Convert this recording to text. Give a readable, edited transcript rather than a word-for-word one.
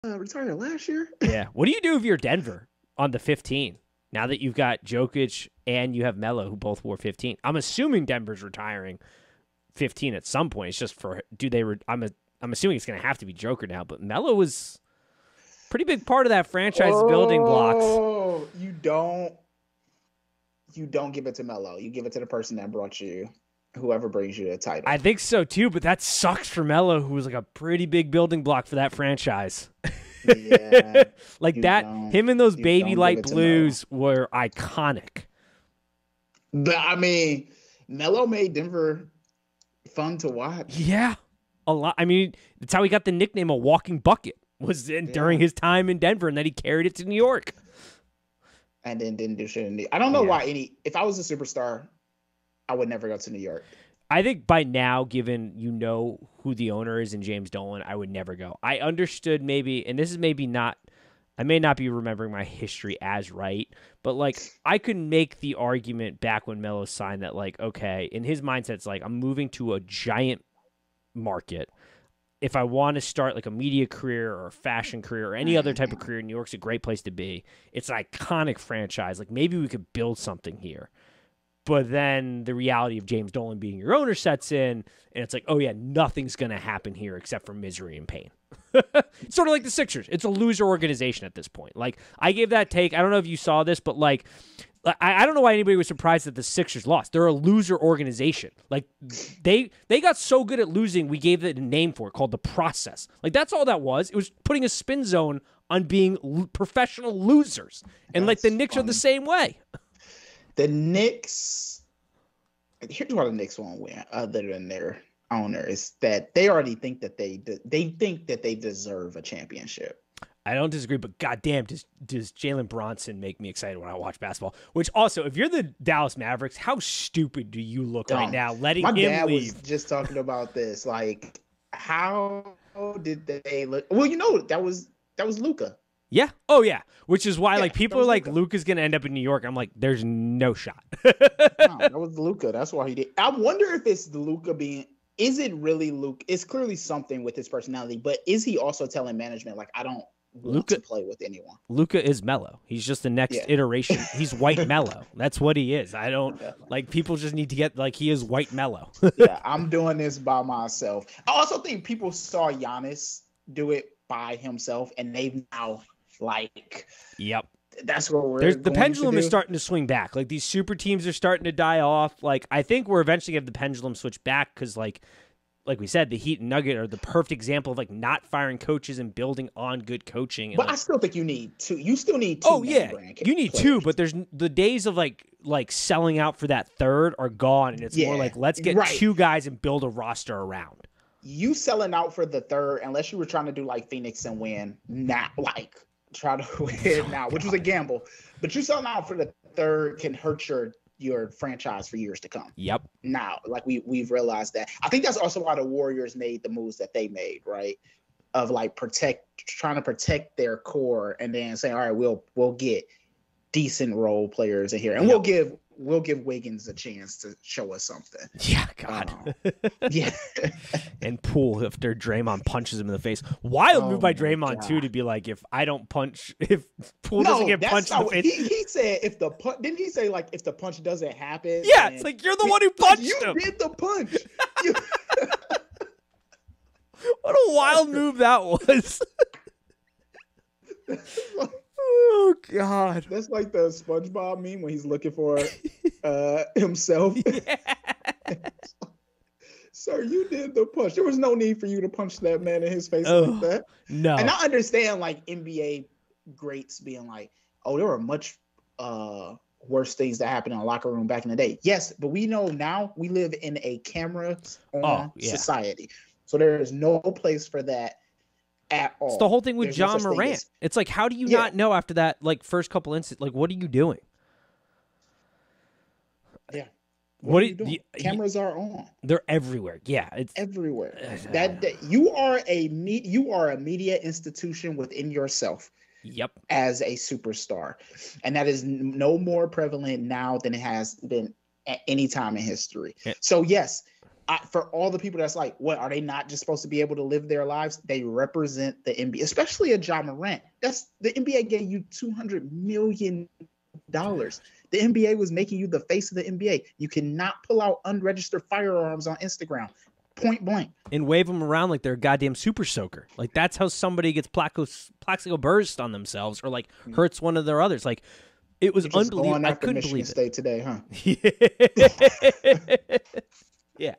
retired last year. Yeah. What do you do if you're Denver on the 15? Now that you've got Jokic and you have Melo, who both wore 15. I'm assuming Denver's retiring 15 at some point. It's just for I'm assuming it's going to have to be Joker now, but Melo was pretty big part of that franchise building blocks. Oh, you don't give it to Melo. You give it to the person that brought you, whoever brings you the title. I think so too, but that sucks for Melo, who was like a pretty big building block for that franchise. Yeah, like that, him and those baby light blues were iconic. But I mean, Melo made Denver fun to watch. Yeah, a lot. I mean, that's how he got the nickname a walking bucket, was during his time in Denver, and then he carried it to New York. And then didn't do shit in New York. I don't know why if I was a superstar, I would never go to New York. I think by now, given who the owner is in James Dolan, I would never go. I understood maybe, and this is maybe not, I may not be remembering my history as right, but like I could make the argument back when Melo signed that like, okay, in his mindset, it's like I'm moving to a giant market. If I want to start like a media career or a fashion career or any other type of career, New York's a great place to be. It's an iconic franchise. Like maybe we could build something here. But then the reality of James Dolan being your owner sets in, and it's like, oh yeah, nothing's going to happen here except for misery and pain. It's sort of like the Sixers. It's a loser organization at this point. Like, I gave that take. I don't know if you saw this, but like, I don't know why anybody was surprised that the Sixers lost. They're a loser organization. Like, they got so good at losing, we gave it a name for it called the process. Like, that's all that was. It was putting a spin zone on being professional losers. And like the Knicks are the same way. The Knicks, here's why the Knicks won't win, other than their owner, is that they already think that they think that they deserve a championship. I don't disagree, but goddamn, does Jalen Bronson make me excited when I watch basketball? Which also, if you're the Dallas Mavericks, how stupid do you look right now? Letting him leave. My dad was just talking about this. Like, how did they look? Well, that was Luka. Yeah. Oh, yeah. Which is why, like, people are like, Luka's going to end up in New York. I'm like, there's no shot. No, that was Luka. That's why he did. I wonder if it's Luka is it really Luka? It's clearly something with his personality, but is he also telling management, like, I don't want to play with anyone? Luka is Melo. He's just the next iteration. He's white Melo. That's what he is. I don't, like, people just need to get, like, he is white Melo. Yeah, I'm doing this by myself. I also think people saw Giannis do it by himself, and they've now, like, yep, that's where we're the pendulum is starting to swing back. Like, these super teams are starting to die off. Like, I think we're eventually going to have the pendulum switch back because, like we said, the Heat and Nugget are the perfect example of like not firing coaches and building on good coaching. And but I still think you need two. You still need two. Oh yeah, you need players. Two. But there's the days of like selling out for that third are gone, and it's more like let's get two guys and build a roster around. You selling out for the third, unless you were trying to do like Phoenix and win, not like try to win now, which was a gamble. But you selling out for the third can hurt your franchise for years to come. Yep. Now, like we've realized that. I think that's also why the Warriors made the moves that they made, right? Of like trying to protect their core, and then saying, all right, we'll get decent role players in here, and we'll give Wiggins a chance to show us something. Yeah, God. Yeah. And Poole, if Draymond punches him in the face. Wild move by Draymond, too, to be like, if Poole doesn't get punched in the face. He said if the punch, didn't he say, like, if the punch doesn't happen? Yeah, it's like, you're the one who punched him. You did the punch. What a wild move that was. Oh, God. That's like the SpongeBob meme when he's looking for himself. Yeah. Sir, you did the punch. There was no need for you to punch that man in his face like that. No. And I understand, like, NBA greats being like, oh, there were much worse things that happened in a locker room back in the day. Yes, but we know now we live in a cameras on society. So there is no place for that at all. It's the whole thing with John Morant. It's like, how do you not know after that, like, first couple incidents? Like, what are you doing? Yeah. What are you doing? Cameras are on. They're everywhere. Yeah, it's everywhere. That you are a media institution within yourself. Yep. As a superstar, and that is no more prevalent now than it has been at any time in history. So yes, for all the people that's like, what, are they not just supposed to be able to live their lives? They represent the NBA, especially a Ja Morant. That's the NBA gave you $200 million. The NBA was making you the face of the NBA. You cannot pull out unregistered firearms on Instagram, point blank, and wave them around like they're a goddamn super soaker. Like that's how somebody gets plaxico burst on themselves or like hurts one of their others. Like it was unbelievable. I couldn't Michigan believe State today, huh? Yeah.